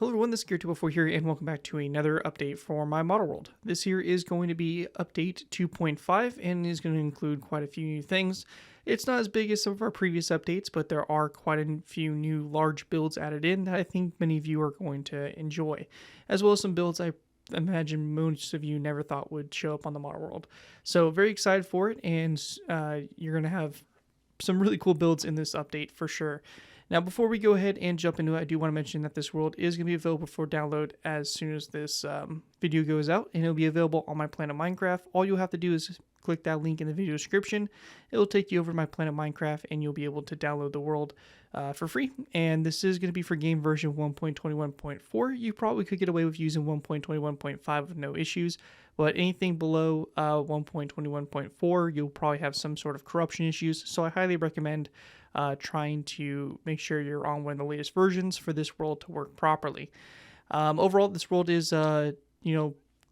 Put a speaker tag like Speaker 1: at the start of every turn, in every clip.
Speaker 1: Hello everyone, this is Gear204 here, and welcome back to another update for my model world. This here is going to be update 2.5 and is going to include quite a few new things. It's not as big as some of our previous updates, but there are quite a few new large builds added in that I think many of you are going to enjoy, as well as some builds I imagine most of you never thought would show up on the model world. So very excited for it, and you're going to have some really cool builds in this update for sure. Now, before we go ahead and jump into it, I do want to mention that this world is going to be available for download as soon as this video goes out, and it'll be available on my Planet Minecraft. All you'll have to do is click that link in the video description. It'll take you over to my Planet Minecraft, and you'll be able to download the world for free. And this is going to be for game version 1.21.4. You probably could get away with using 1.21.5 with no issues, but anything below 1.21.4, you'll probably have some sort of corruption issues. So I highly recommend trying to make sure you're on one of the latest versions for this world to work properly. Overall, this world is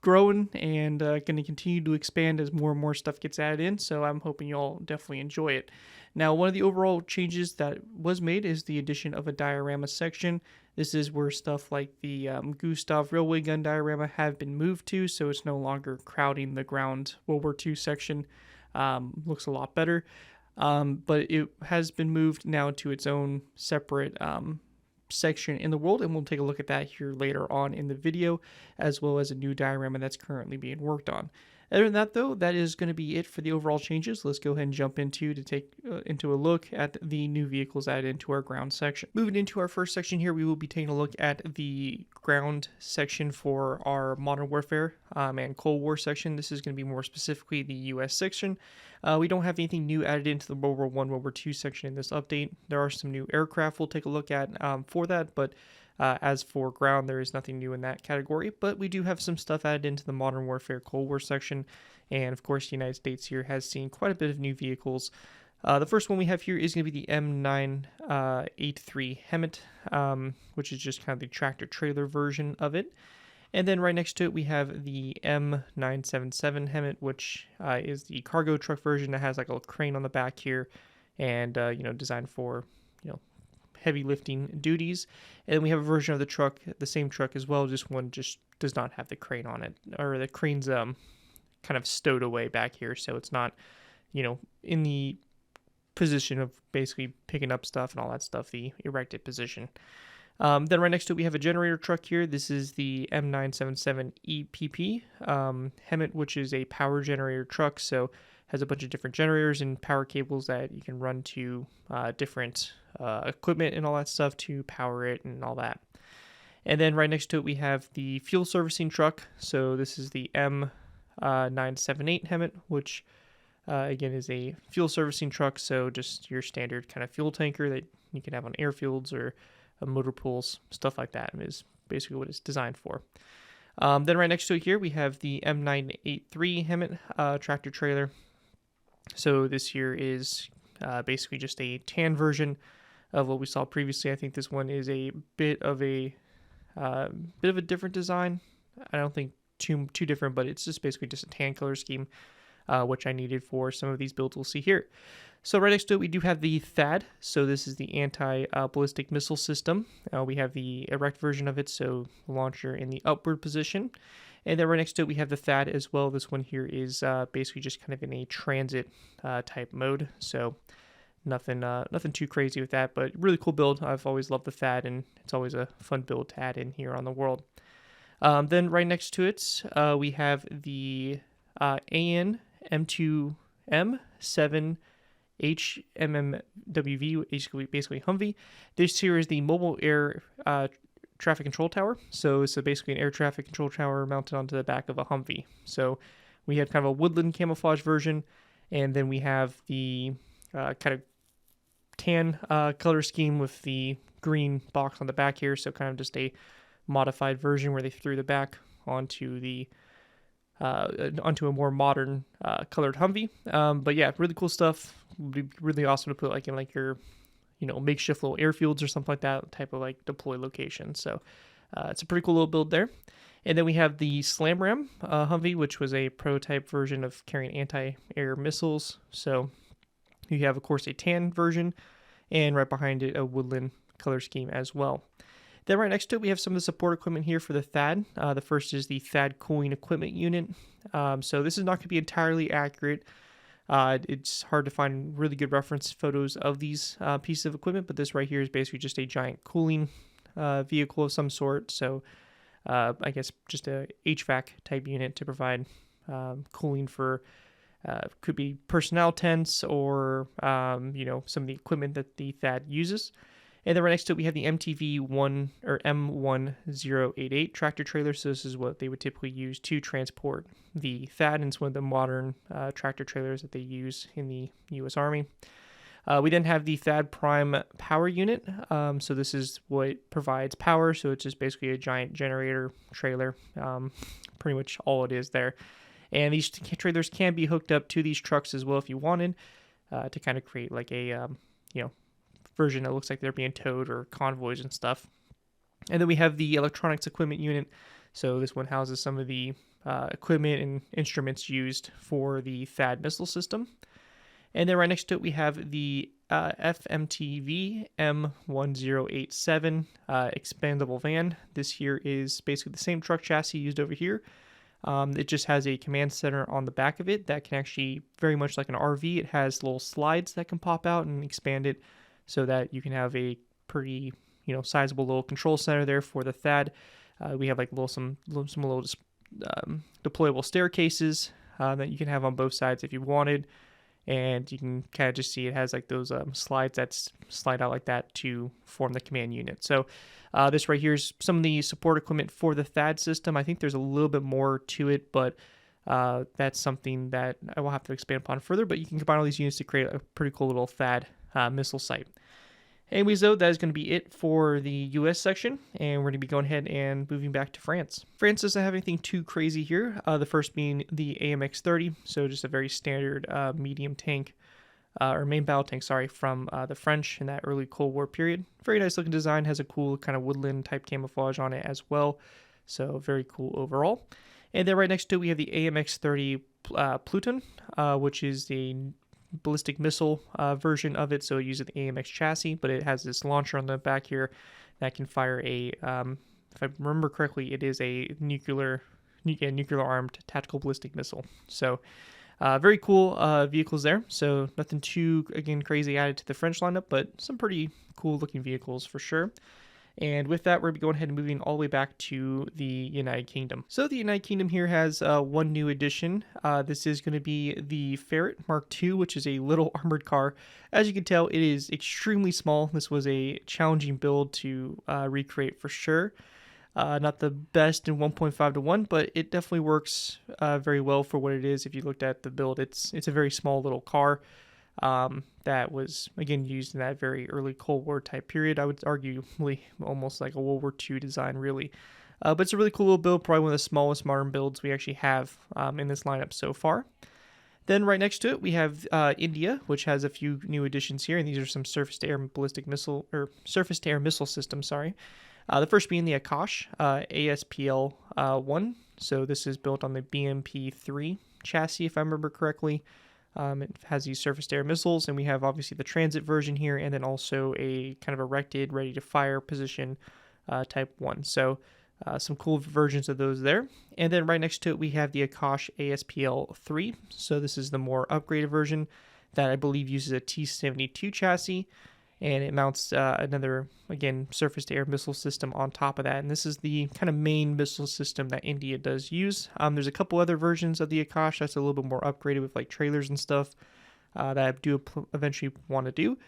Speaker 1: growing and going to continue to expand as more and more stuff gets added in, so I'm hoping you'll definitely enjoy it. Now, one of the overall changes that was made is the addition of a diorama section. This is where stuff like the Gustav railway gun diorama have been moved to, so it's no longer crowding the ground World War II section. Looks a lot better. But it has been moved now to its own separate section in the world, and we'll take a look at that here later on in the video, as well as a new diorama that's currently being worked on. Other than that, though, that is going to be it for the overall changes. Let's go ahead and jump into a look at the new vehicles added into our ground section. Moving into our first section here, we will be taking a look at the ground section for our Modern Warfare and Cold War section. This is going to be more specifically the U.S. section. We don't have anything new added into the World War I, World War II section in this update. There are some new aircraft we'll take a look at for that, but as for ground, there is nothing new in that category, but we do have some stuff added into the Modern Warfare Cold War section, and of course the United States here has seen quite a bit of new vehicles. The first one we have here is going to be the M983 Hemmet, which is just kind of the tractor-trailer version of it. And then right next to it, we have the M977 Hemmet, which is the cargo truck version that has like a little crane on the back here, and designed for heavy lifting duties. And then we have a version of the truck, the same truck as well, just one just does not have the crane on it, or the crane's kind of stowed away back here, so it's not in the position of basically picking up stuff and all that stuff, the erected position. Then right next to it, we have a generator truck here. This is the M977 EPP Hemmet, which is a power generator truck, so has a bunch of different generators and power cables that you can run to different equipment and all that stuff to power it and all that. And then right next to it, we have the fuel servicing truck. So this is the M978 Hemmet, which again is a fuel servicing truck. So just your standard kind of fuel tanker that you can have on airfields or motor pools, stuff like that is basically what it's designed for. Then right next to it here, we have the M983 Hemmet tractor trailer. So this here is basically just a tan version of what we saw previously. I think this one is a bit of a different design. I don't think too different, but it's just basically just a tan color scheme, which I needed for some of these builds we'll see here. So right next to it, we do have the THAAD. So this is the anti-ballistic missile system. We have the erect version of it, so the launcher in the upward position. And then right next to it, we have the THAAD as well. This one here is basically just kind of in a transit type mode. So nothing too crazy with that, but really cool build. I've always loved the THAAD, and it's always a fun build to add in here on the world. Then right next to it, we have the AN M2M 7 HMMWV, basically Humvee. This here is the mobile air traffic control tower. So it's basically an air traffic control tower mounted onto the back of a Humvee. So we have kind of a woodland camouflage version, and then we have the kind of tan color scheme with the green box on the back here. So kind of just a modified version where they threw the back onto a more modern colored Humvee. But yeah, really cool stuff. Would be really awesome to put like in like your makeshift little airfields or something like that type of like deploy location. So it's a pretty cool little build there. And then we have the Slam Ram Humvee, which was a prototype version of carrying anti-air missiles. So you have, of course, a tan version, and right behind it, a woodland color scheme as well. Then right next to it, we have some of the support equipment here for the THAAD. The first is the THAAD Cooling Equipment Unit. So this is not going to be entirely accurate. It's hard to find really good reference photos of these pieces of equipment, but this right here is basically just a giant cooling vehicle of some sort. So I guess just a HVAC type unit to provide cooling for could be personnel tents or some of the equipment that the THAAD uses. And then right next to it, we have the MTV-1 or M1088 tractor trailer. So this is what they would typically use to transport the THAAD, and it's one of the modern tractor trailers that they use in the U.S. Army. We then have the THAAD Prime Power Unit. So this is what provides power. So it's just basically a giant generator trailer, pretty much all it is there. And these trailers can be hooked up to these trucks as well if you wanted to kind of create like a, version that looks like they're being towed or convoys and stuff. And then we have the electronics equipment unit. So this one houses some of the equipment and instruments used for the THAAD missile system. And then right next to it, we have the FMTV M1087 expandable van. This here is basically the same truck chassis used over here. It just has a command center on the back of it that can actually, very much like an RV, it has little slides that can pop out and expand it so that you can have a pretty, sizable little control center there for the THAAD. We have like some little deployable staircases that you can have on both sides if you wanted. And you can kind of just see it has like those slides that slide out like that to form the command unit. So this right here is some of the support equipment for the THAAD system. I think there's a little bit more to it, but that's something that I will have to expand upon further. But you can combine all these units to create a pretty cool little THAAD missile site. Anyways, though, that is going to be it for the US section, and we're going to be going ahead and moving back to France. France doesn't have anything too crazy here, the first being the AMX-30, so just a very standard medium tank, or main battle tank, from the French in that early Cold War period. Very nice looking design, has a cool kind of woodland type camouflage on it as well, so very cool overall. And then right next to it, we have the AMX-30 Pluton, which is the ballistic missile version of it, so it uses the AMX chassis, but it has this launcher on the back here that can fire a, if I remember correctly, it is a nuclear armed tactical ballistic missile. So very cool vehicles there. So nothing too, again, crazy added to the French lineup, but some pretty cool looking vehicles for sure. And with that, we're going to go ahead and moving all the way back to the United Kingdom. So the United Kingdom here has one new addition. This is going to be the Ferret Mark II, which is a little armored car. As you can tell, it is extremely small. This was a challenging build to recreate for sure. Not the best in 1.5:1, but it definitely works very well for what it is. If you looked at the build, it's a very small little car. That was, again, used in that very early Cold War type period. I would arguably almost like a World War II design, really. But it's a really cool little build, probably one of the smallest modern builds we actually have in this lineup so far. Then right next to it, we have India, which has a few new additions here, and these are some surface-to-air missile systems, The first being the Akash ASPL-1. So this is built on the BMP-3 chassis, if I remember correctly. It has these surface-to-air missiles, and we have obviously the transit version here, and then also a kind of erected, ready-to-fire position type 1. So some cool versions of those there. And then right next to it, we have the Akash ASPL-3. So this is the more upgraded version that I believe uses a T-72 chassis, and it mounts another, again, surface-to-air missile system on top of that. And this is the kind of main missile system that India does use. There's a couple other versions of the Akash that's a little bit more upgraded with like trailers and stuff that I do eventually want to do.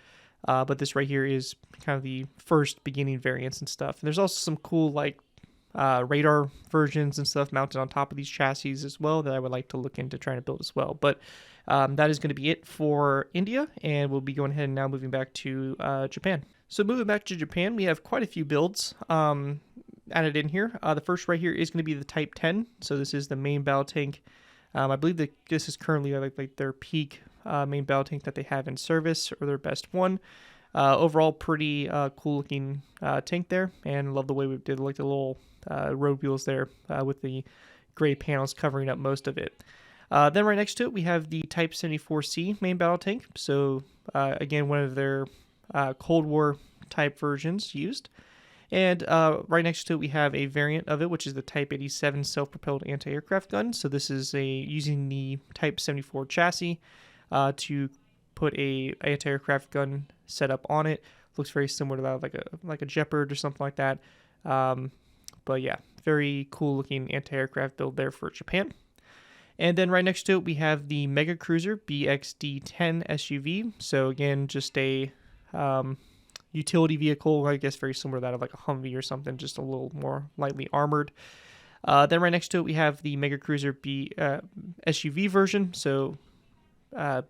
Speaker 1: But this right here is kind of the first beginning variants and stuff. And there's also some cool like radar versions and stuff mounted on top of these chassis as well that I would like to look into trying to build as well. But that is going to be it for India, and we'll be going ahead and now moving back to Japan. So moving back to Japan, we have quite a few builds added in here. The first right here is going to be the Type 10. So this is the main battle tank. I believe that this is currently like their peak main battle tank that they have in service, or their best one. Overall, pretty cool looking tank there, and love the way we did like the little road wheels there with the gray panels covering up most of it. Then right next to it, we have the Type 74C main battle tank. So again, one of their Cold War type versions used. And right next to it, we have a variant of it, which is the Type 87 self-propelled anti-aircraft gun. So this is using the Type 74 chassis to put a anti-aircraft gun setup on it. Looks very similar to that, like a Jeopard or something like that. But yeah, very cool looking anti-aircraft build there for Japan. And then right next to it, we have the Mega Cruiser BXD-10 SUV. So again, just a utility vehicle, I guess very similar to that of like a Humvee or something, just a little more lightly armored. Then right next to it, we have the Mega Cruiser SUV version. So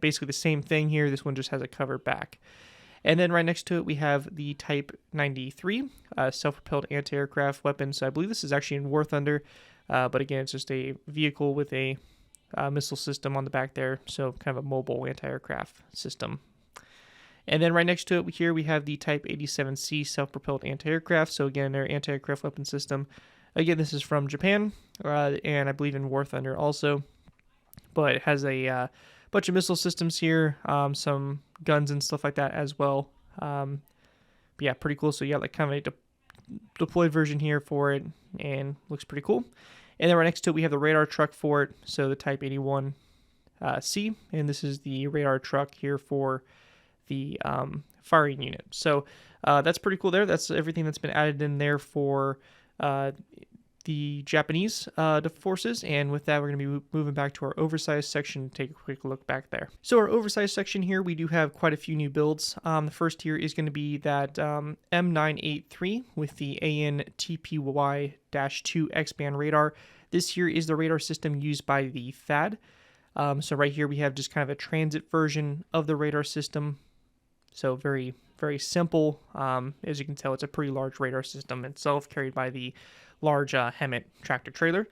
Speaker 1: basically the same thing here. This one just has a covered back. And then right next to it, we have the Type 93 self-propelled anti-aircraft weapon. So I believe this is actually in War Thunder, but again, it's just a vehicle with a missile system on the back there, so kind of a mobile anti-aircraft system. And then right next to it here, we have the Type 87C self-propelled anti-aircraft. So again, their anti-aircraft weapon system. Again, this is from Japan, and I believe in War Thunder also, but it has a bunch of missile systems here, some guns and stuff like that as well. But yeah, pretty cool. So yeah, like kind of a deployed version here for it, and looks pretty cool. And then right next to it, we have the radar truck for it, so the Type 81C, and this is the radar truck here for the firing unit. So that's pretty cool there. That's everything that's been added in there for the Japanese forces, and with that, we're going to be moving back to our oversized section to take a quick look back there. So our oversized section here, we do have quite a few new builds. The first here is going to be that M983 with the AN-TPY-2 X-band radar. This here is the radar system used by the THAAD. So right here we have just kind of a transit version of the radar system. So very, very simple. As you can tell, it's a pretty large radar system itself, carried by the large Hemet tractor trailer.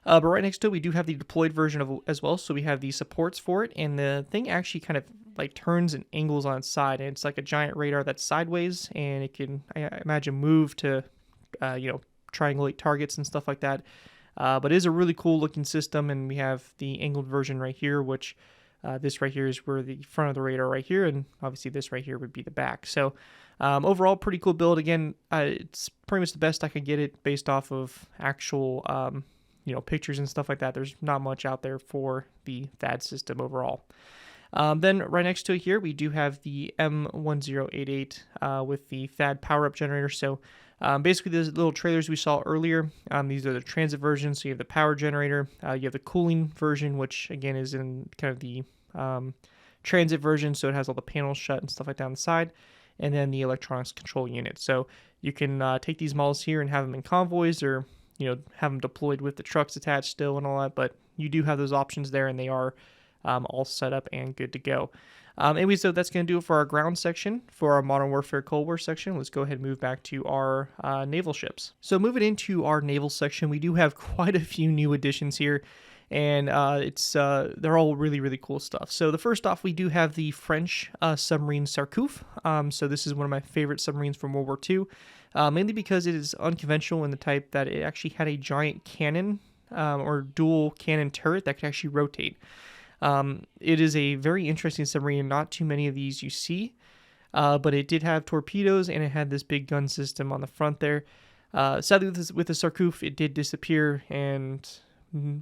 Speaker 1: But right next to it, we do have the deployed version of it as well. So we have the supports for it, and the thing actually kind of like turns and angles on its side, and it's like a giant radar that's sideways, and it can, I imagine, move to, triangulate targets and stuff like that. But it is a really cool looking system, and we have the angled version right here, which this right here is where the front of the radar right here, and obviously this right here would be the back. So overall, pretty cool build. Again, it's pretty much the best I could get it based off of actual, pictures and stuff like that. There's not much out there for the THAAD system overall. Then right next to it here, we do have the M1088 with the THAAD power-up generator. So basically, those little trailers we saw earlier, these are the transit versions. So you have the power generator, you have the cooling version, which again is in kind of the transit version, so it has all the panels shut and stuff like that on the side, and then the electronics control unit. So you can take these models here and have them in convoys, or have them deployed with the trucks attached still and all that, but you do have those options there, and they are all set up and good to go. Anyway, so that's going to do it for our ground section. For our Modern Warfare Cold War section, let's go ahead and move back to our naval ships. So moving into our naval section, we do have quite a few new additions here, and they're all really, really cool stuff. So the first off, we do have the French submarine Sarkouf. So this is one of my favorite submarines from World War II, mainly because it is unconventional in the type that it actually had a giant cannon or dual cannon turret that could actually rotate. It is a very interesting submarine. Not too many of these you see, but it did have torpedoes, and it had this big gun system on the front there. Sadly, with the Sarkouf, it did disappear, and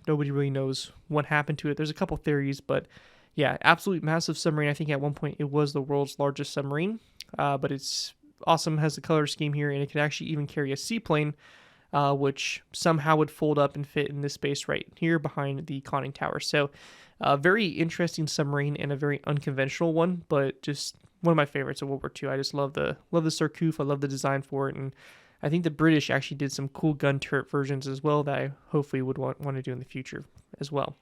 Speaker 1: nobody really knows what happened to it. There's a couple theories, but yeah, absolute massive submarine. I think at one point it was the world's largest submarine, but it's awesome. Has the color scheme here, and it could actually even carry a seaplane, which somehow would fold up and fit in this space right here behind the conning tower. So very interesting submarine, and a very unconventional one, but just one of my favorites of World War II. I just love the Sarkouf. I love the design for it, and I think the British actually did some cool gun turret versions as well that I hopefully would want to do in the future as well.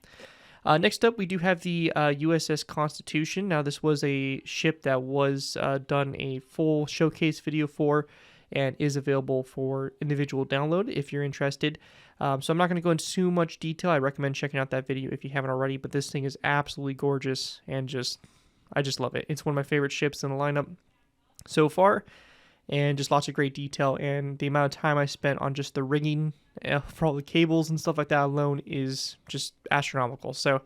Speaker 1: Next up, we do have the USS Constitution. Now, this was a ship that was done a full showcase video for, and is available for individual download if you're interested. So I'm not going to go into too much detail. I recommend checking out that video if you haven't already, but this thing is absolutely gorgeous, and I just love it. It's one of my favorite ships in the lineup so far, and just lots of great detail, and the amount of time I spent on just the rigging for all the cables and stuff like that alone is just astronomical. So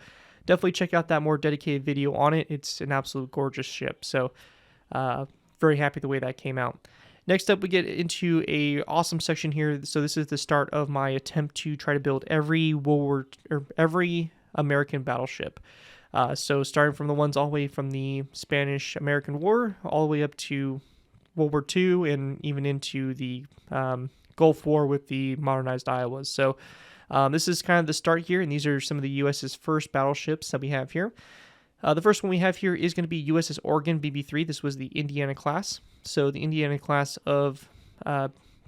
Speaker 1: definitely check out that more dedicated video on it. It's an absolute gorgeous ship. So very happy the way that came out. Next up, we get into a awesome section here. So this is the start of my attempt to try to build every every American battleship. So starting from the ones all the way from the Spanish-American War, all the way up to World War II, and even into the Gulf War with the modernized Iowas. So this is kind of the start here, and these are some of the U.S.'s first battleships that we have here. The first one we have here is going to be USS Oregon BB-3. This was the Indiana class. So the Indiana class of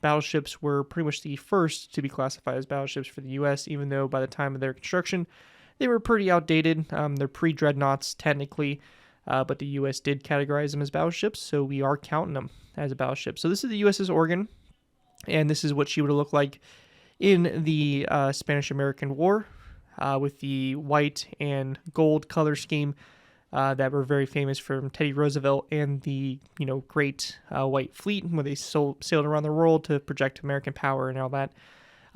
Speaker 1: battleships were pretty much the first to be classified as battleships for the U.S., even though by the time of their construction, they were pretty outdated. They're pre-dreadnoughts, technically, but the U.S. did categorize them as battleships, so we are counting them as a battleship. So this is the USS Oregon, and this is what she would have looked like in the Spanish-American War. With the white and gold color scheme that were very famous from Teddy Roosevelt and the great white fleet where they sailed around the world to project American power and all that.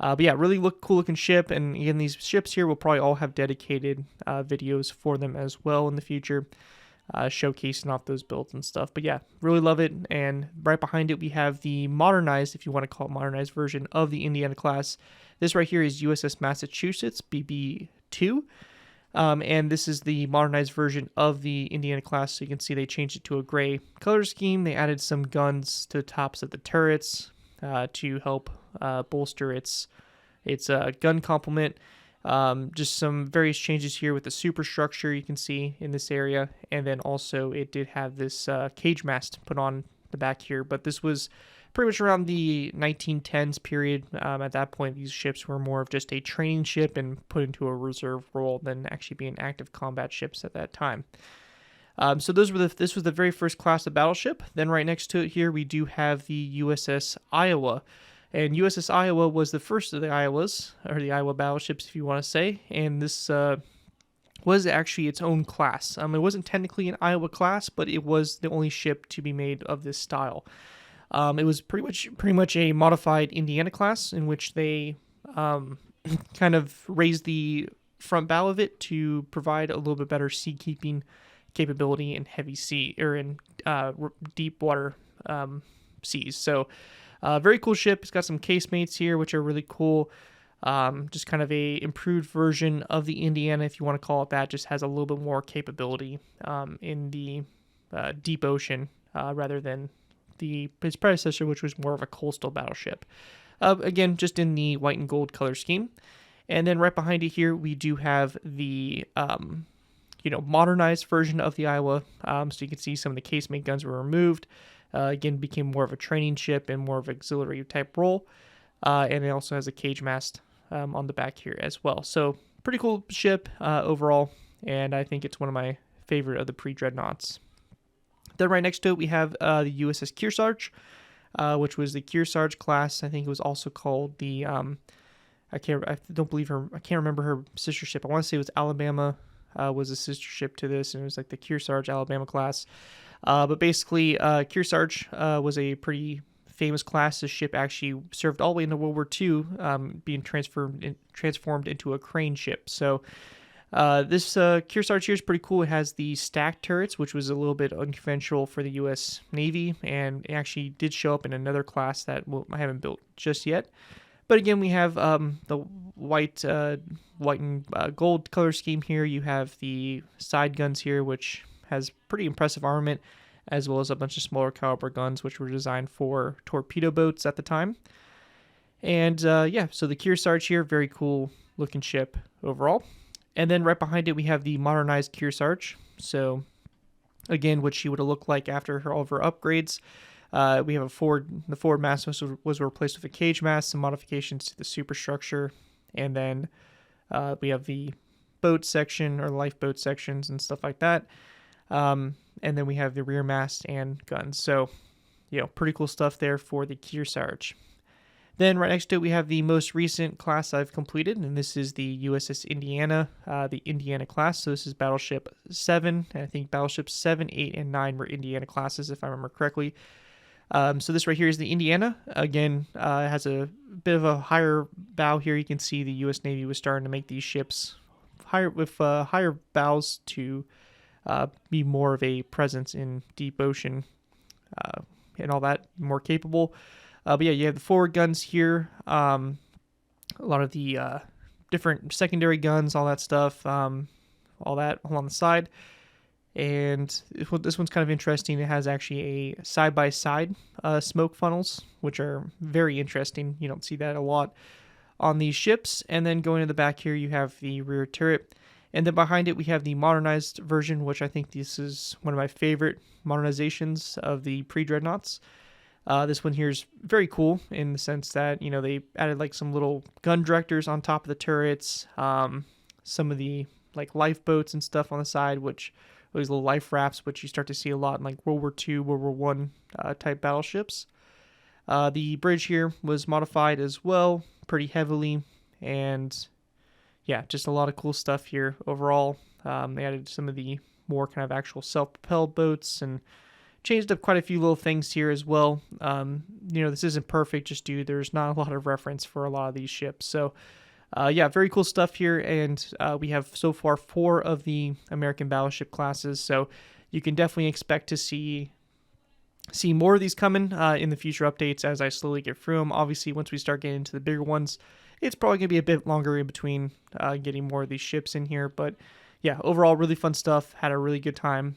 Speaker 1: But yeah, really cool looking ship, and again, these ships here will probably all have dedicated videos for them as well in the future, showcasing off those builds and stuff. But yeah, really love it. And right behind it, we have the modernized, if you want to call it modernized version of the Indiana class. This right here is USS Massachusetts BB2. And this is the modernized version of the Indiana class. So you can see they changed it to a gray color scheme. They added some guns to the tops of the turrets to help bolster its gun complement. Just some various changes here with the superstructure you can see in this area. And then also it did have this cage mast put on the back here. But this was pretty much around the 1910s period. At that point, these ships were more of just a training ship and put into a reserve role than actually being active combat ships at that time. So this was the very first class of battleship. Then right next to it here, we do have the USS Iowa. And USS Iowa was the first of the Iowas, or the Iowa battleships, if you want to say. And this was actually its own class. It wasn't technically an Iowa class, but it was the only ship to be made of this style. It was pretty much a modified Indiana class in which they kind of raised the front bow of it to provide a little bit better seakeeping capability in heavy sea or in deep water seas. So very cool ship. It's got some casemates here, which are really cool. Just kind of a improved version of the Indiana, if you want to call it that. Just has a little bit more capability in the deep ocean rather than its predecessor, which was more of a coastal battleship. Again, just in the white and gold color scheme. And then right behind it here, we do have the modernized version of the Iowa. So you can see some of the casemate guns were removed. Again, became more of a training ship and more of an auxiliary type role. And it also has a cage mast on the back here as well. So pretty cool ship overall. And I think it's one of my favorite of the pre-dreadnoughts. Then right next to it, we have the USS Kearsarge, which was the Kearsarge class. I think it was also called the, I can't remember her sister ship. I want to say it was Alabama was a sister ship to this, and it was like the Kearsarge Alabama class. But basically, Kearsarge was a pretty famous class. This ship actually served all the way into World War II, being transformed into a crane ship. So this Kearsarge here is pretty cool. It has the stacked turrets, which was a little bit unconventional for the U.S. Navy, and it actually did show up in another class that I haven't built just yet. But again, we have the white and gold color scheme here. You have the side guns here, which has pretty impressive armament, as well as a bunch of smaller caliber guns, which were designed for torpedo boats at the time. And so the Kearsarge here, very cool looking ship overall. And then right behind it, we have the modernized Kearsarge. So again, what she would have looked like after all of her upgrades. We have the forward mast was replaced with a cage mast, some modifications to the superstructure. And then we have the boat section or lifeboat sections and stuff like that. And then we have the rear mast and guns. So, pretty cool stuff there for the Kearsarge. Then right next to it, we have the most recent class I've completed, and this is the USS Indiana, the Indiana class. So this is Battleship 7. And I think Battleships 7, 8, and 9 were Indiana classes, if I remember correctly. So this right here is the Indiana. Again, it has a bit of a higher bow here. You can see the U.S. Navy was starting to make these ships higher bows to be more of a presence in deep ocean and all that, more capable. But yeah, you have the forward guns here, a lot of the different secondary guns, all that stuff, all that along the side. And this one's kind of interesting. It has actually a side-by-side smoke funnels, which are very interesting. You don't see that a lot on these ships. And then going to the back here, you have the rear turret. And then behind it, we have the modernized version, which I think this is one of my favorite modernizations of the pre-dreadnoughts. This one here is very cool in the sense that, you know, they added like some little gun directors on top of the turrets, some of the like lifeboats and stuff on the side, which those little life rafts, which you start to see a lot in like World War II, World War One type battleships. The bridge here was modified as well, pretty heavily, and yeah, just a lot of cool stuff here overall. They added some of the more kind of actual self-propelled boats and changed up quite a few little things here as well. You know, this isn't perfect just due there's not a lot of reference for a lot of these ships. So yeah, very cool stuff here, and we have so far 4 of the American battleship classes, so you can definitely expect to see more of these coming in the future updates as I slowly get through them. Obviously, once we start getting into the bigger ones, it's probably going to be a bit longer in between getting more of these ships in here, but yeah, overall, really fun stuff. Had a really good time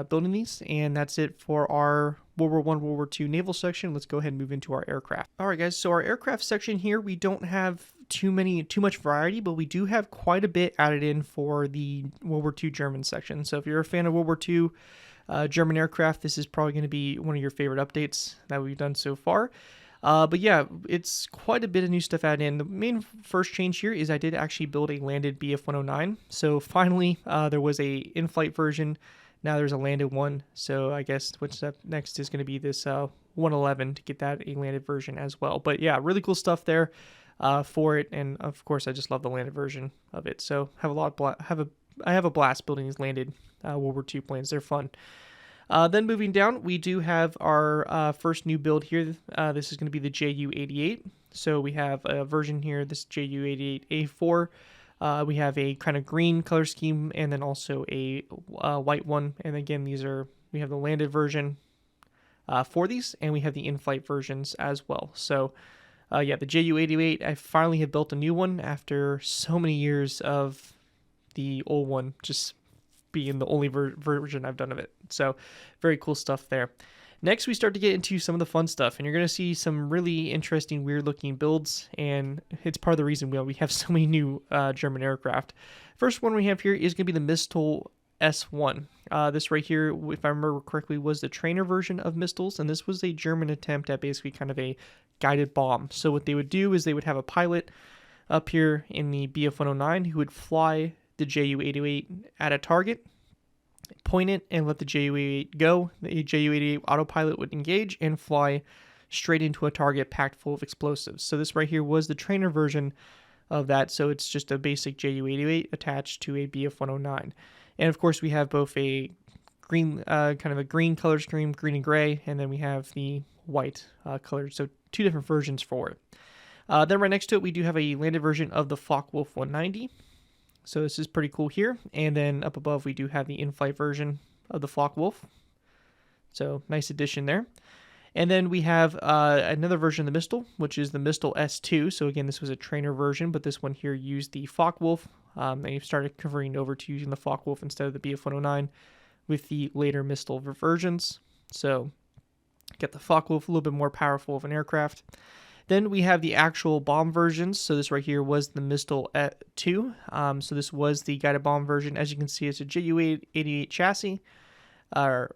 Speaker 1: building these, and that's it for our World War I, World War II naval section. Let's go ahead and move into our aircraft. All right, guys, so our aircraft section here, we don't have too much variety, but we do have quite a bit added in for the World War II German section. So if you're a fan of World War II German aircraft, this is probably going to be one of your favorite updates that we've done so far. But yeah, it's quite a bit of new stuff added in. The main first change here is I did actually build a landed Bf-109. So finally, there was a in-flight version. Now there's a landed one. So I guess what's up next is going to be this 111 to get that a landed version as well. But yeah, really cool stuff there for it. And of course, I just love the landed version of it. So I have a blast building these landed World War II planes. They're fun. Then moving down, we do have our first new build here. This is going to be the JU-88. So we have a version here, this JU-88A4. We have a kind of green color scheme and then also a white one. And again, we have the landed version for these, and we have the in-flight versions as well. So yeah, the JU-88, I finally have built a new one after so many years of the old one just being the only version I've done of it. So very cool stuff there. Next, we start to get into some of the fun stuff, and you're going to see some really interesting, weird-looking builds, and it's part of the reason we have so many new German aircraft. First one we have here is going to be the Mistel S1. This right here, if I remember correctly, was the trainer version of Mistels, and this was a German attempt at basically kind of a guided bomb. So what they would do is they would have a pilot up here in the Bf-109 who would fly the JU-88 at a target, point it, and let the JU-88 go. The JU-88 autopilot would engage and fly straight into a target packed full of explosives. So this right here was the trainer version of that. So it's just a basic JU-88 attached to a Bf-109. And of course, we have both a green, kind of a green color scheme, green and gray, and then we have the white color. So 2 different versions for it. Then right next to it, we do have a landed version of the Focke-Wulf 190. So this is pretty cool here. And then up above, we do have the in-flight version of the Focke-Wulf. So nice addition there. And then we have another version of the Mistel, which is the Mistel S2. So again, this was a trainer version, but this one here used the Focke-Wulf. They started converting over to using the Focke-Wulf instead of the Bf-109 with the later Mistel versions. So get the Focke-Wulf, a little bit more powerful of an aircraft. Then we have the actual bomb versions. So this right here was the Mistel 2. So this was the guided bomb version. As you can see, it's a JU-88 chassis or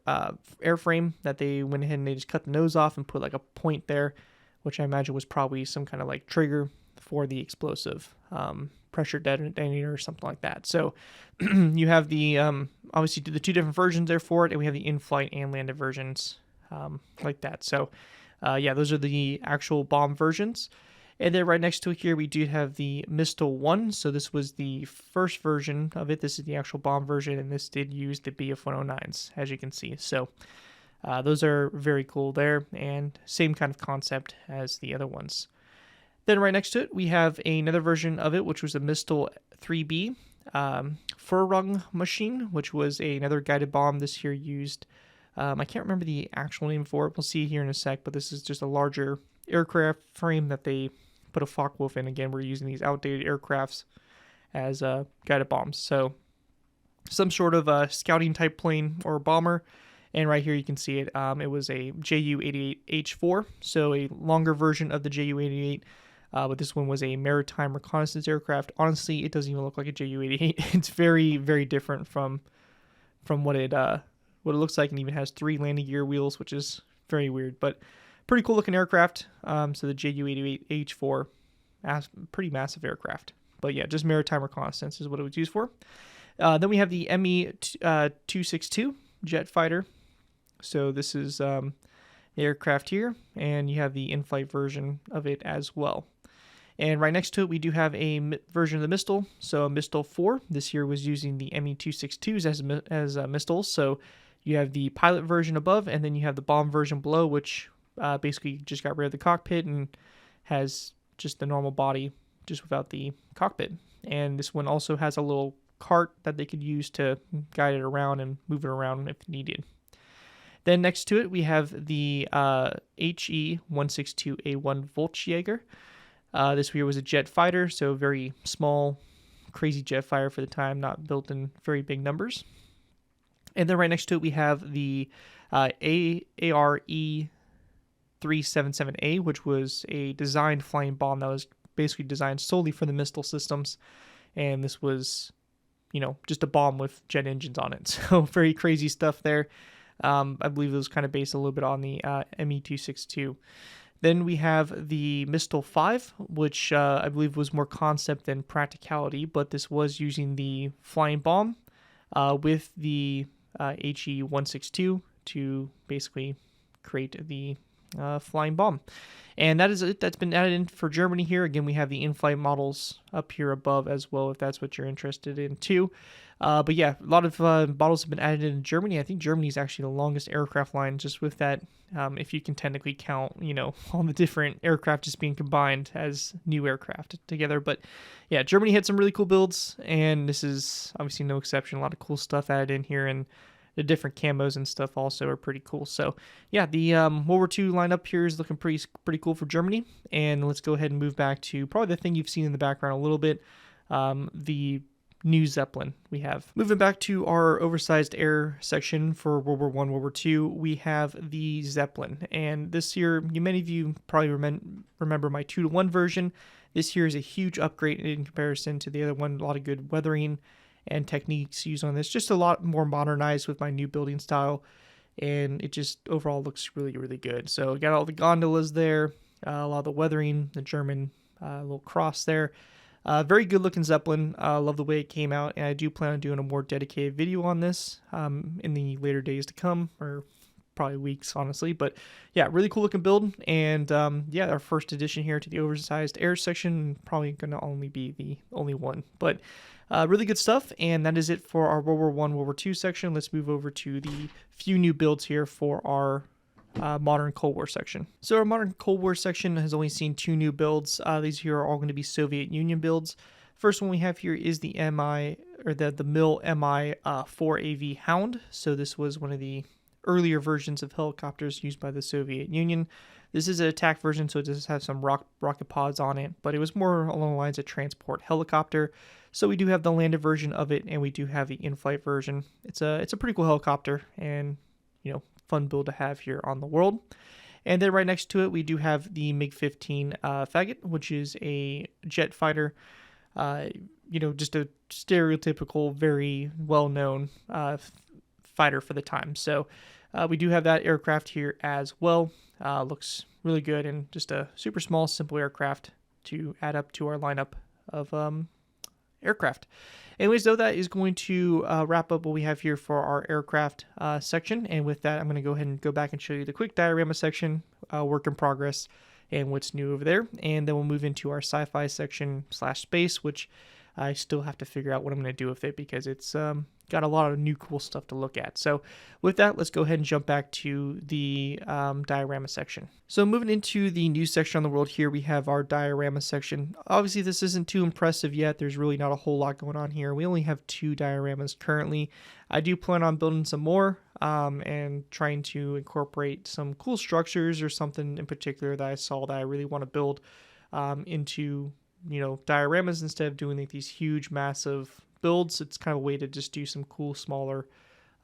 Speaker 1: airframe that they went ahead and they just cut the nose off and put like a point there, which I imagine was probably some kind of like trigger for the explosive pressure detonator or something like that. So you have the obviously the 2 different versions there for it, and we have the in-flight and landed versions like that. So yeah, those are the actual bomb versions. And then right next to it here, we do have the Mistel 1. So this was the first version of it. This is the actual bomb version, and this did use the Bf-109s, as you can see. So those are very cool there, and same kind of concept as the other ones. Then right next to it, we have another version of it, which was the Mistel 3B Führung machine, which was another guided bomb. This here used I can't remember the actual name for it. We'll see here in a sec, but this is just a larger aircraft frame that they put a Focke-Wulf in. Again, we're using these outdated aircrafts as guided bombs. So some sort of scouting type plane or bomber. And right here you can see it. It was a Ju-88H4, so a longer version of the Ju-88. But this one was a maritime reconnaissance aircraft. Honestly, it doesn't even look like a Ju-88. It's very, very different from what it looks like, and even has 3 landing gear wheels, which is very weird. But pretty cool looking aircraft. So the Ju-88H4, pretty massive aircraft. But yeah, just maritime reconnaissance is what it was used for. Then we have the Me-262 jet fighter. So this is the aircraft here, and you have the in-flight version of it as well. And right next to it, we do have a version of the Mistral. So a Mistral 4 this year was using the Me-262s as Mistrals. So you have the pilot version above, and then you have the bomb version below, which basically just got rid of the cockpit and has just the normal body, just without the cockpit. And this one also has a little cart that they could use to guide it around and move it around if needed. Then next to it, we have the HE-162A1 Volksjäger. This here was a jet fighter, so very small, crazy jet fighter for the time, not built in very big numbers. And then right next to it, we have the ARE-377A, which was a designed flying bomb that was basically designed solely for the Mistral systems. And this was, just a bomb with jet engines on it. So very crazy stuff there. I believe it was kind of based a little bit on the Me-262. Then we have the Mistral 5, which I believe was more concept than practicality, but this was using the flying bomb with the HE-162 to basically create the flying bomb. And that is it. That's been added in for Germany here. Again, we have the in-flight models up here above as well, if that's what you're interested in too. But yeah, a lot of models have been added in Germany. I think Germany is actually the longest aircraft line just with that, if you can technically count, all the different aircraft just being combined as new aircraft together. But yeah, Germany had some really cool builds, and this is obviously no exception. A lot of cool stuff added in here, and the different camos and stuff also are pretty cool. So yeah, the World War II lineup here is looking pretty cool for Germany. And let's go ahead and move back to probably the thing you've seen in the background a little bit, the new Zeppelin we have. Moving back to our oversized air section for World War I, World War II, we have the Zeppelin. And this year, many of you probably remember my 2-to-1 version. This here is a huge upgrade in comparison to the other one. A lot of good weathering and techniques used on this. Just a lot more modernized with my new building style. And it just overall looks really, really good. So got all the gondolas there, a lot of the weathering, the German little cross there. Very good looking Zeppelin. Love the way it came out, and I do plan on doing a more dedicated video on this in the later days to come, or probably weeks, honestly. But yeah, really cool looking build, and yeah, our first addition here to the oversized air section, probably going to only be the only one. But really good stuff, and that is it for our World War I, World War II section. Let's move over to the few new builds here for our modern Cold War section. So our modern Cold War section has only seen 2 new builds. These here are all going to be Soviet Union builds. First one we have here is the the MiL Mi-4AV Hound. So this was one of the earlier versions of helicopters used by the Soviet Union. This is an attack version, so it does have some rocket pods on it, but it was more along the lines of transport helicopter. So we do have the landed version of it, and we do have the in-flight version. It's a pretty cool helicopter, and fun build to have here on the world. And then right next to it, we do have the MiG-15 Faggot, which is a jet fighter. Just a stereotypical, very well-known fighter for the time. So we do have that aircraft here as well. Looks really good, and just a super small, simple aircraft to add up to our lineup of aircraft. Anyways, though, that is going to wrap up what we have here for our aircraft section. And with that, I'm going to go ahead and go back and show you the quick diorama section, work in progress, and what's new over there. And then we'll move into our sci-fi section / space, which I still have to figure out what I'm going to do with it because it's got a lot of new cool stuff to look at. So with that, let's go ahead and jump back to the diorama section. So moving into the new section on the world here, we have our diorama section. Obviously, this isn't too impressive yet. There's really not a whole lot going on here. We only have 2 dioramas currently. I do plan on building some more, and trying to incorporate some cool structures or something in particular that I saw that I really want to build into, dioramas instead of doing like these huge, massive builds. It's kind of a way to just do some cool, smaller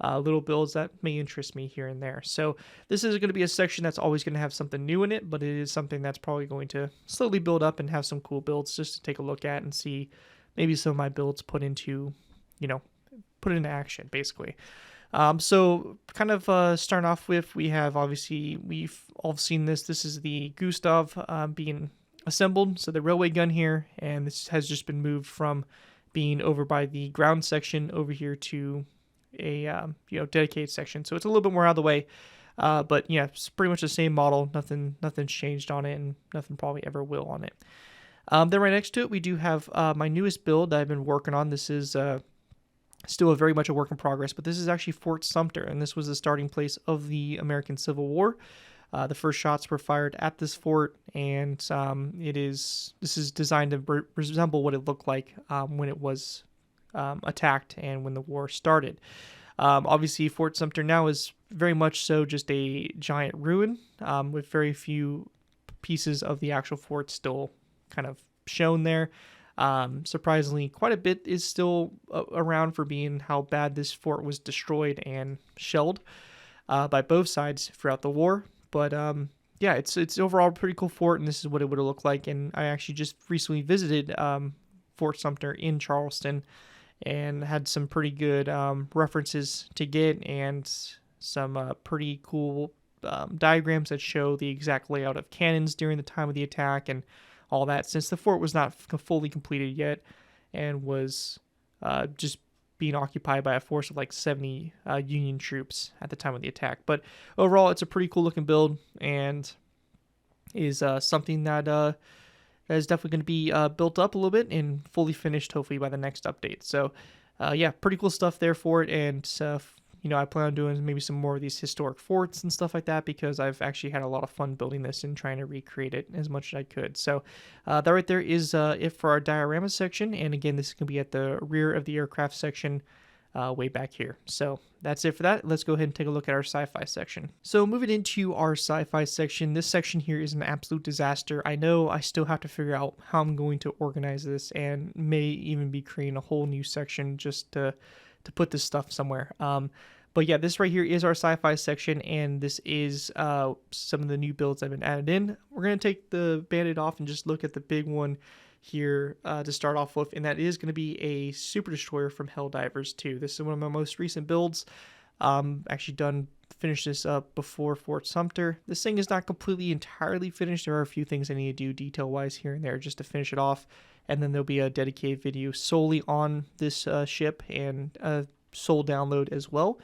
Speaker 1: little builds that may interest me here and there. So this is going to be a section that's always going to have something new in it, but it is something that's probably going to slowly build up and have some cool builds just to take a look at and see maybe some of my builds put into action, basically. So kind of starting off with, we've all seen this. This is the Gustav being assembled. So the railway gun here, and this has just been moved from being over by the ground section over here to a dedicated section. So it's a little bit more out of the way. But yeah, it's pretty much the same model. Nothing's changed on it, and nothing probably ever will on it. Then right next to it, we do have my newest build that I've been working on. This is still very much a work in progress, but this is actually Fort Sumter, and this was the starting place of the American Civil War. The first shots were fired at this fort, and this is designed to resemble what it looked like when it was attacked and when the war started. Obviously, Fort Sumter now is very much so just a giant ruin with very few pieces of the actual fort still kind of shown there. Surprisingly, quite a bit is still around for being how bad this fort was destroyed and shelled by both sides throughout the war. But yeah, it's overall a pretty cool fort, and this is what it would have looked like. And I actually just recently visited Fort Sumter in Charleston and had some pretty good references to get, and some pretty cool diagrams that show the exact layout of cannons during the time of the attack and all that, since the fort was not fully completed yet and was just being occupied by a force of like 70 Union troops at the time of the attack. But overall, it's a pretty cool looking build, and is something that is definitely going to be built up a little bit and fully finished hopefully by the next update. So yeah, pretty cool stuff there for it. And I plan on doing maybe some more of these historic forts and stuff like that, because I've actually had a lot of fun building this and trying to recreate it as much as I could. So that right there is it for our diorama section. And again, this is going to be at the rear of the aircraft section way back here. So that's it for that. Let's go ahead and take a look at our sci-fi section. So moving into our sci-fi section, this section here is an absolute disaster. I know I still have to figure out how I'm going to organize this, and may even be creating a whole new section just to put this stuff somewhere. But yeah, this right here is our sci-fi section, and this is some of the new builds that have been added in. We're going to take the Band-Aid off and just look at the big one here to start off with, and that is going to be a Super Destroyer from Helldivers 2. This is one of my most recent builds. Actually finished this up before Fort Sumter. This thing is not completely entirely finished. There are a few things I need to do detail-wise here and there just to finish it off, and then there'll be a dedicated video solely on this ship and a sole download as well.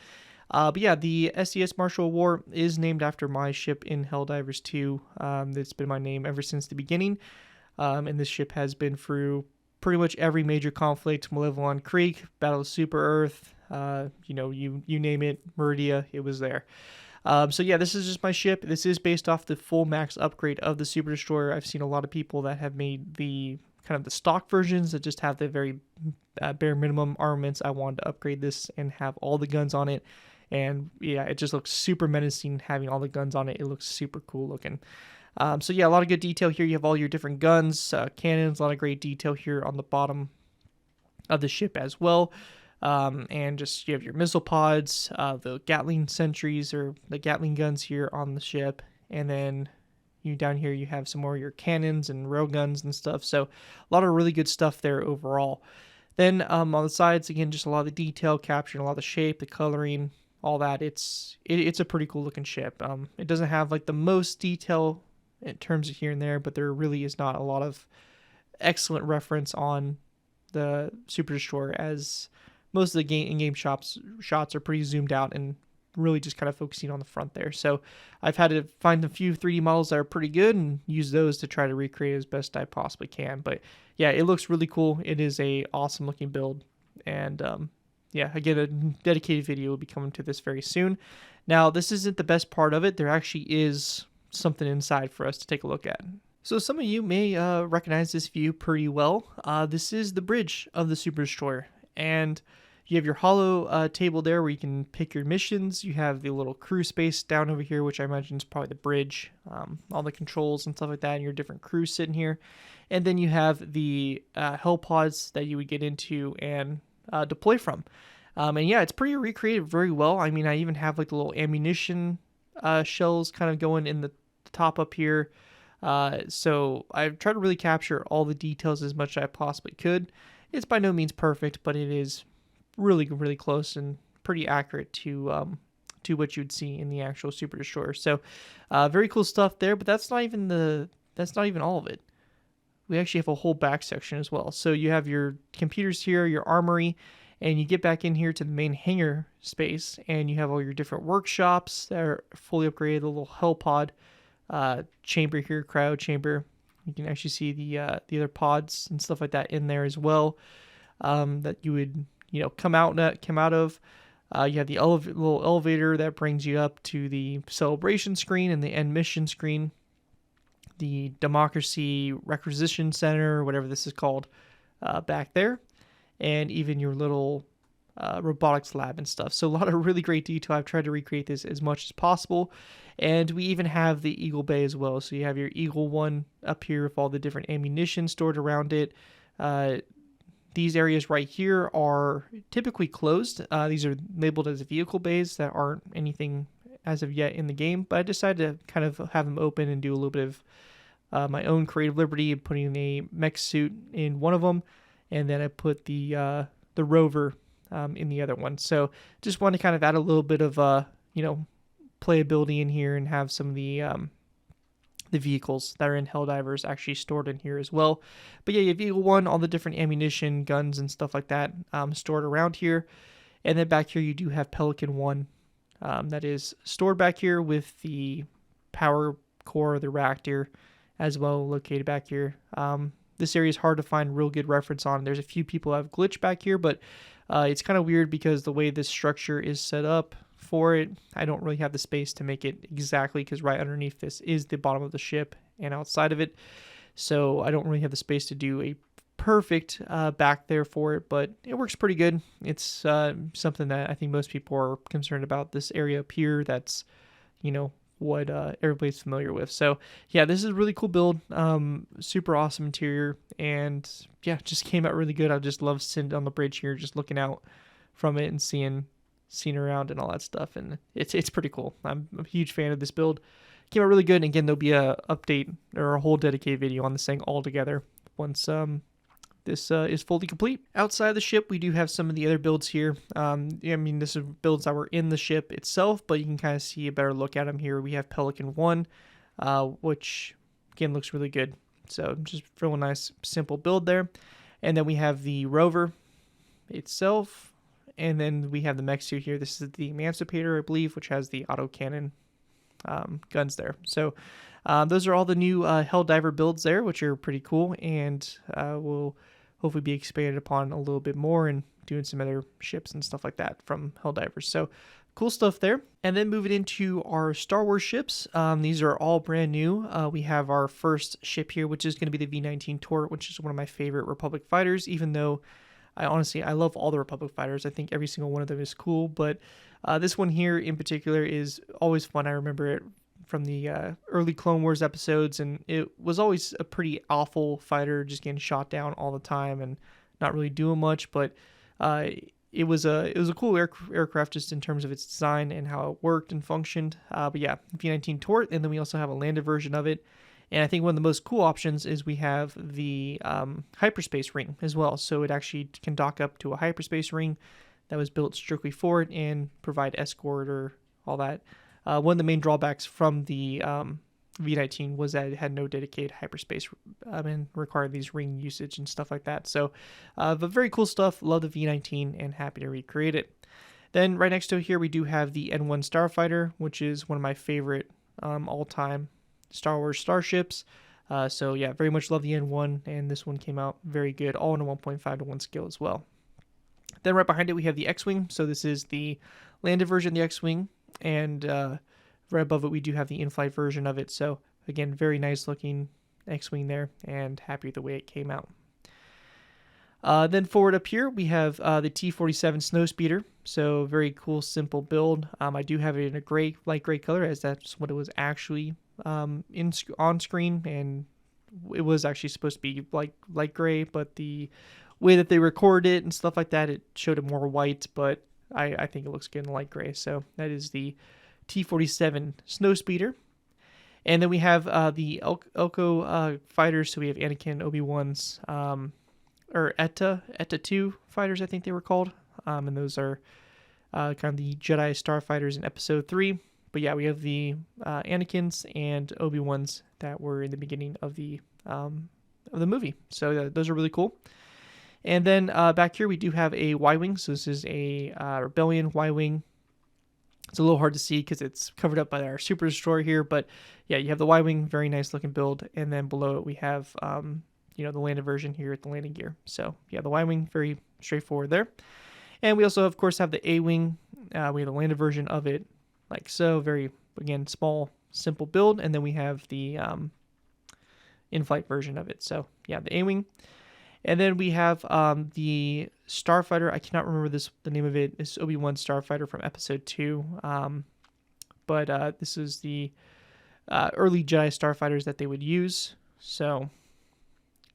Speaker 1: But yeah, the SES Marshall War is named after my ship in Helldivers 2. It's been my name ever since the beginning. And this ship has been through pretty much every major conflict: Malevelon Creek, Battle of Super Earth, you name it, Meridia, it was there. So yeah, this is just my ship. This is based off the full max upgrade of the Super Destroyer. I've seen a lot of people that have made the kind of the stock versions that just have the very bare minimum armaments. I wanted to upgrade this and have all the guns on it. And yeah, it just looks super menacing having all the guns on it. It looks super cool looking. So yeah, a lot of good detail here. You have all your different guns, cannons, a lot of great detail here on the bottom of the ship as well. And just you have your missile pods, the Gatling sentries or the Gatling guns here on the ship. And then down here you have some more of your cannons and railguns and stuff. So a lot of really good stuff there overall. Then on the sides, again, just a lot of the detail, capturing a lot of the shape, the coloring, all that. It's a pretty cool looking ship. It doesn't have like the most detail in terms of here and there, but there really is not a lot of excellent reference on the Super Destroyer, as most of the in-game shots are pretty zoomed out and really just kind of focusing on the front there. So I've had to find a few 3D models that are pretty good and use those to try to recreate as best I possibly can. But yeah, it looks really cool. It is a awesome looking build. And yeah, again, a dedicated video will be coming to this very soon. Now, this isn't the best part of it. There actually is something inside for us to take a look at. So some of you may recognize this view pretty well. This is the bridge of the Super Destroyer. And You have your hollow table there where you can pick your missions. You have the little crew space down over here, which I imagine is probably the bridge, all the controls and stuff like that, and your different crews sitting here. And then you have the hell pods that you would get into and deploy from. And yeah, it's pretty recreated very well. I mean, I even have like the little ammunition shells kind of going in the top up here. So I've tried to really capture all the details as much as I possibly could. It's by no means perfect, but it is really, really close and pretty accurate to what you'd see in the actual Super Destroyer. So very cool stuff there, but that's not even all of it. We actually have a whole back section as well. So you have your computers here, your armory, and you get back in here to the main hangar space, and you have all your different workshops that are fully upgraded, the little hell pod chamber here, cryo chamber. You can actually see the other pods and stuff like that in there as well, that you would come out of. You have the little elevator that brings you up to the celebration screen and the end mission screen, the democracy requisition center, whatever this is called, back there, and even your little robotics lab and stuff. So a lot of really great detail. I've tried to recreate this as much as possible. And we even have the Eagle Bay as well. So you have your Eagle 1 up here with all the different ammunition stored around it. These areas right here are typically closed. These are labeled as vehicle bays that aren't anything as of yet in the game, but I decided to kind of have them open and do a little bit of my own creative liberty, putting a mech suit in one of them, and then I put the rover in the other one. So just want to kind of add a little bit of playability in here and have some of the vehicles that are in Helldivers actually stored in here as well. But yeah, you have Eagle 1, all the different ammunition, guns, and stuff like that stored around here. And then back here you do have Pelican 1 that is stored back here with the power core of the reactor as well located back here. This area is hard to find real good reference on. There's a few people who have glitched back here, but it's kind of weird because the way this structure is set up for it, I don't really have the space to make it exactly, because right underneath this is the bottom of the ship and outside of it. So I don't really have the space to do a perfect back there for it, but it works pretty good. It's something that I think most people are concerned about, this area up here that's, what everybody's familiar with. So yeah, this is a really cool build, super awesome interior, and yeah, just came out really good. I just love sitting on the bridge here, just looking out from it and seeing around and all that stuff, and it's pretty cool. I'm a huge fan of this build. Came out really good, and again, there'll be a update or a whole dedicated video on this thing all together once this is fully complete. Outside the ship, we do have some of the other builds here. This is builds that were in the ship itself, but you can kind of see a better look at them here. We have Pelican 1, which again looks really good. So just real nice, simple build there. And then we have the rover itself, and then we have the mech suit here. This is the Emancipator, I believe, which has the autocannon guns there. So those are all the new Helldiver builds there, which are pretty cool, and will hopefully be expanded upon a little bit more and doing some other ships and stuff like that from Helldivers. So cool stuff there. And then moving into our Star Wars ships, these are all brand new. We have our first ship here, which is going to be the V-19 Torque, which is one of my favorite Republic fighters, even though I love all the Republic fighters. I think every single one of them is cool, but this one here in particular is always fun. I remember it from the early Clone Wars episodes, and it was always a pretty awful fighter, just getting shot down all the time and not really doing much, but it was a cool aircraft just in terms of its design and how it worked and functioned. But yeah, V-19 Torque, and then we also have a landed version of it. And I think one of the most cool options is we have the hyperspace ring as well. So it actually can dock up to a hyperspace ring that was built strictly for it and provide escort or all that. One of the main drawbacks from the V-19 was that it had no dedicated hyperspace and required these ring usage and stuff like that. So, but very cool stuff. Love the V-19 and happy to recreate it. Then right next to it here, we do have the N1 Starfighter, which is one of my favorite all-time Star Wars starships. So yeah, very much love the N1, and this one came out very good, all in a 1.5 to 1 scale as well. Then right behind it, we have the X-Wing. So this is the landed version of the X-Wing, and right above it, we do have the in-flight version of it. So again, very nice looking X-Wing there, and happy with the way it came out. Then forward up here, we have the T-47 Snowspeeder. So very cool, simple build. I do have it in a gray, light gray color, as that's what it was actually on screen, and it was actually supposed to be like light gray, but the way that they recorded it and stuff like that, it showed it more white, but I think it looks good in light gray. So that is the T-47 Snowspeeder. And then we have the Elko fighters. So we have Anakin, Obi-Wan's, or ETA 2 fighters, I think they were called. And those are kind of the Jedi starfighters in Episode 3. But yeah, we have the Anakins and Obi-Wan's that were in the beginning of the movie. So those are really cool. And then back here we do have a Y-Wing. So this is a Rebellion Y-Wing. It's a little hard to see because it's covered up by our Super Destroyer here. But yeah, you have the Y-Wing, very nice looking build. And then below it we have, the landed version here at the landing gear. So yeah, the Y-Wing, very straightforward there. And we also, of course, have the A-Wing. We have the landed version of it, like so. Very, again, small, simple build. And then we have the in-flight version of it. So yeah, the A-Wing. And then we have the Starfighter. I cannot remember the name of it. It's Obi-Wan Starfighter from Episode 2. But this is the early Jedi Starfighters that they would use. So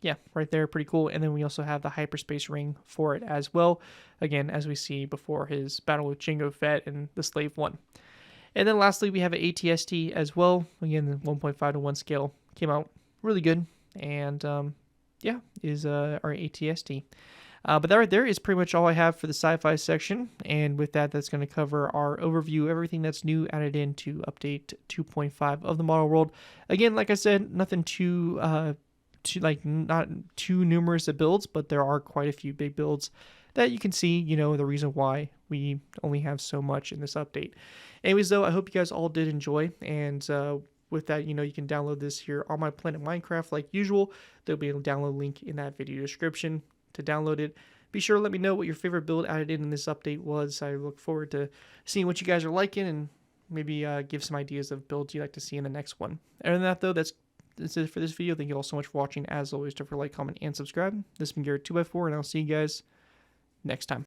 Speaker 1: yeah, right there, pretty cool. And then we also have the hyperspace ring for it as well. Again, as we see before his battle with Jango Fett and the Slave One. And then lastly, we have an ATST as well. Again, the 1.5 to 1 scale came out really good. And yeah, is our ATST. But that right there is pretty much all I have for the sci-fi section. And with that, that's going to cover our overview, everything that's new added into update 2.5 of the model world. Again, like I said, nothing not too numerous of builds, but there are quite a few big builds that you can see, the reason why we only have so much in this update. Anyways, though, I hope you guys all did enjoy, and with that, you can download this here on my Planet Minecraft like usual. There'll be a download link in that video description to download it. Be sure to let me know what your favorite build added in this update was. I look forward to seeing what you guys are liking and maybe give some ideas of builds you'd like to see in the next one. Other than that, though, that's it for this video. Thank you all so much for watching. As always, don't forget to like, comment, and subscribe. This has been Garrett 2x4, and I'll see you guys next time.